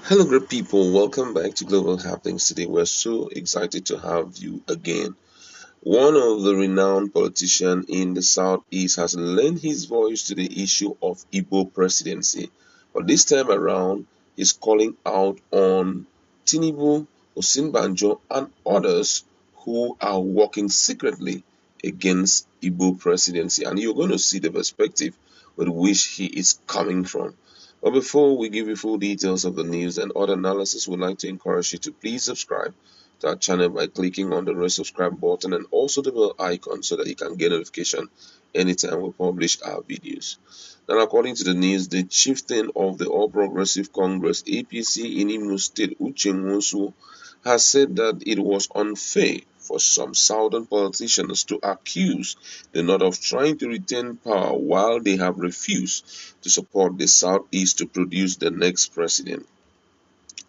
Hello, great people. Welcome back to Global Happenings. Today, we're so excited to have you again. One of the renowned politicians in the Southeast has lent his voice to the issue of Igbo presidency. But this time around, he's calling out on Tinubu, Osinbanjo, and others who are working secretly against Igbo presidency. And you're going to see the perspective with which he is coming from. But before we give you full details of the news and other analysis, we'd like to encourage you to please subscribe to our channel by clicking on the red subscribe button and also the bell icon so that you can get notification anytime we publish our videos. Now, according to the news, the chieftain of the All Progressive Congress APC in Imo State, Uche Nwosu, has said that it was unfair for some southern politicians to accuse the North of trying to retain power while they have refused to support the Southeast to produce the next president.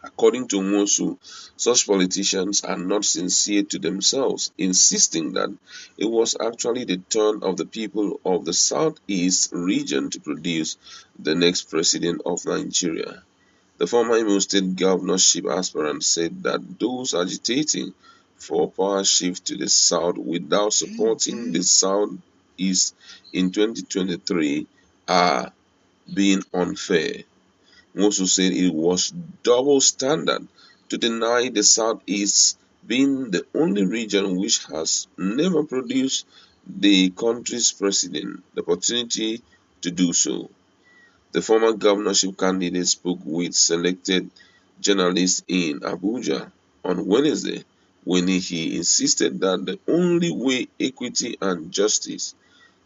According to Nwosu, such politicians are not sincere to themselves, insisting that it was actually the turn of the people of the Southeast region to produce the next president of Nigeria. The former Imo State governorship aspirant said that those agitating for power shift to the South without supporting the Southeast in 2023 are being unfair. Mosu said it was double standard to deny the Southeast, being the only region which has never produced the country's president, the opportunity to do so. The former governorship candidate spoke with selected journalists in Abuja on Wednesday when he insisted that the only way equity and justice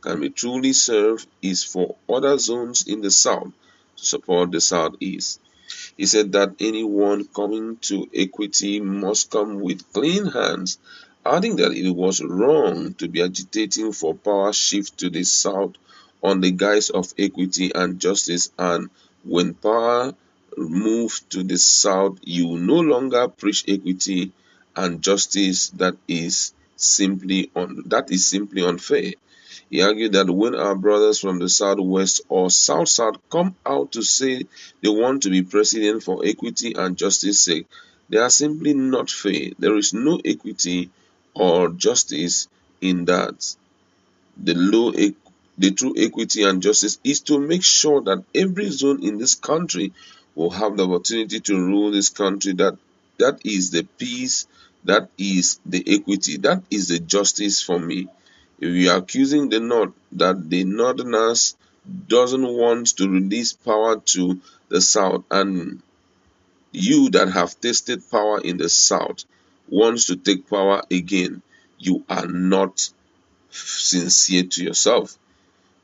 can be truly served is for other zones in the South to support the Southeast. He said that anyone coming to equity must come with clean hands, adding that it was wrong to be agitating for power shift to the South on the guise of equity and justice, and when power moved to the South, you no longer preach equity and justice. That is simply unfair. He argued that when our brothers from the Southwest or South-South come out to say they want to be president for equity and justice sake, they are simply not fair. There is no equity or justice in that. The true equity and justice is to make sure that every zone in this country will have the opportunity to rule this country. That is the peace, that is the equity, that is the justice for me. If you are accusing the North that the Northerners doesn't want to release power to the South, and you that have tasted power in the South wants to take power again, you are not sincere to yourself.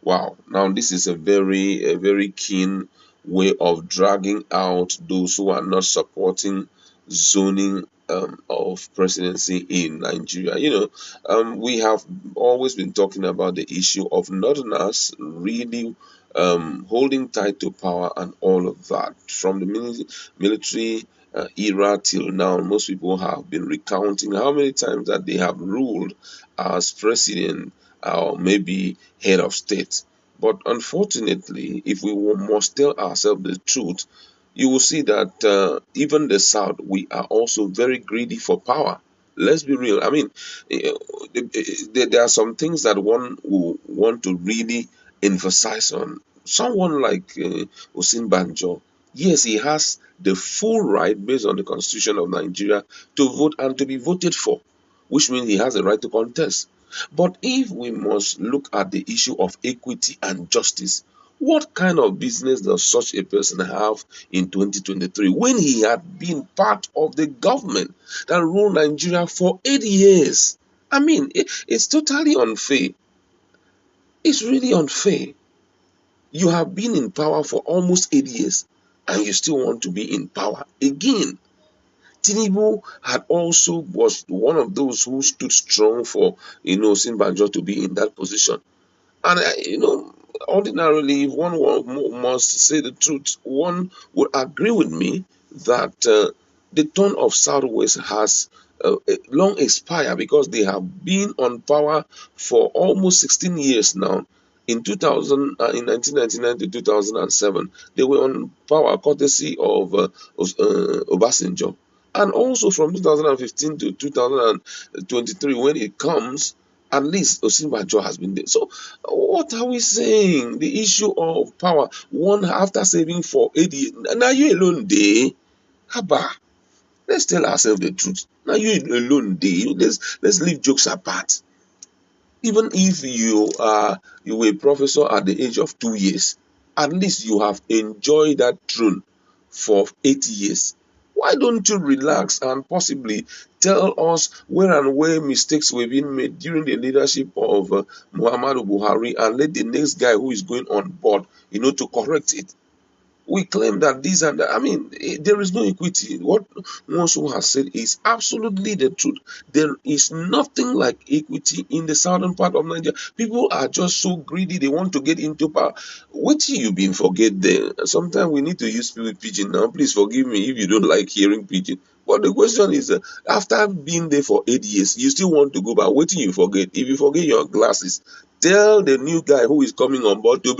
Wow. Now this is a very keen way of dragging out those who are not supporting zoning of presidency in Nigeria. We have always been talking about the issue of Northerners really holding tight to power and all of that. From the military era till now, most people have been recounting how many times that they have ruled as president or maybe head of state. But unfortunately, if we must tell ourselves the truth, you will see that even the South, we are also very greedy for power. Let's be real. I mean, eh, there are some things that one will want to really emphasize on. Someone like Osin Banjo, yes, he has the full right based on the Constitution of Nigeria to vote and to be voted for, which means he has the right to contest. But if we must look at the issue of equity and justice, what kind of business does such a person have in 2023 when he had been part of the government that ruled Nigeria for 8 years? I mean, it's totally unfair. It's really unfair. You have been in power for almost 8 years and you still want to be in power again. Tinubu had also was one of those who stood strong for Simbanjo to be in that position. And ordinarily, if one must say the truth, one would agree with me that the turn of Southwest has long expired because they have been on power for almost 16 years now. In 1999 to 2007, they were on power courtesy of Obasanjo. And also from 2015 to 2023, when it comes, at least Osinbajo has been there. So what are we saying? The issue of power, one after saving for 80 years. Now you alone day. Haba. Let's tell ourselves the truth. Now you alone day. Let's leave jokes apart. Even if you were a professor at the age of 2 years, at least you have enjoyed that throne for 80 years. Why don't you relax and possibly tell us where and where mistakes were being made during the leadership of Muhammadu Buhari, and let the next guy who is going on board, to correct it? We claim that these and that. I mean, there is no equity. What Monsu has said is absolutely the truth. There is nothing like equity in the southern part of Nigeria. People are just so greedy. They want to get into power. What till you been forget there? Sometimes we need to use pidgin now. Please forgive me if you don't like hearing pidgin. But the question is, after being there for 8 years, you still want to go back. What till you forget? If you forget your glasses, tell the new guy who is coming on board to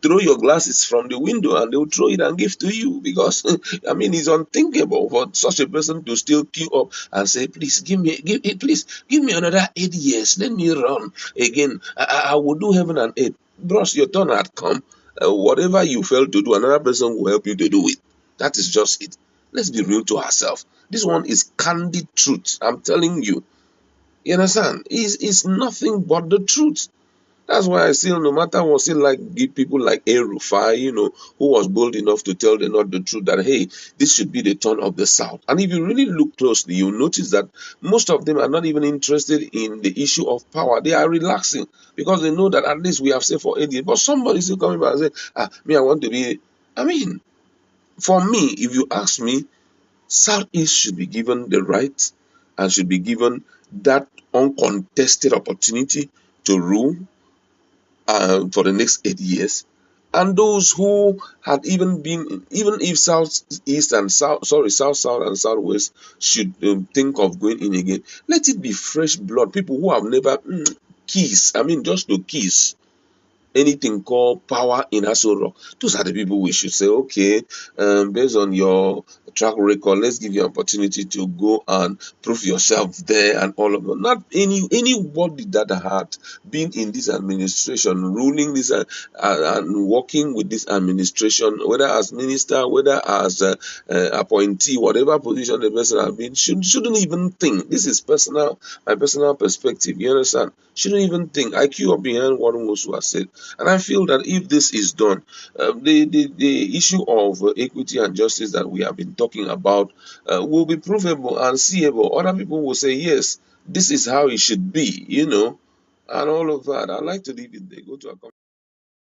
throw your glasses from the window, and they'll throw it and give to you, because I mean, it's unthinkable for such a person to still queue up and say, please please give me another 8 years, let me run again. I will do heaven and earth. Bros, your turn had come. Whatever you failed to do, another person will help you to do it. That is just it. Let's be real to ourselves. This one is candid truth. I'm telling you. You understand? It's nothing but the truth. That's why I still, no matter what, still like give people like A. Rufai, who was bold enough to tell the North the truth that, hey, this should be the turn of the South. And if you really look closely, you'll notice that most of them are not even interested in the issue of power. They are relaxing because they know that at least we have said for 8 years. But somebody still coming back and say, me, I want to be. I mean, for me, if you ask me, Southeast should be given the right and should be given that uncontested opportunity to rule for the next 8 years. And those who had even been, even if South East and South, sorry, South South and Southwest should think of going in again, let it be fresh blood, people who have never kiss. I mean, just to kiss anything called power in Aso Rock. Those are the people we should say, okay, based on your track record, let's give you an opportunity to go and prove yourself there and all of that. Not anybody that had been in this administration, ruling this and working with this administration, whether as minister, whether as appointee, whatever position the person has been, shouldn't even think. This is my personal perspective. You understand? Shouldn't even think. I queue up behind what Mosu has said. And I feel that if this is done, the issue of equity and justice that we have been talking about will be provable and seeable. Other people will say, yes, this is how it should be, and all of that. I'd like to leave it there. Go to a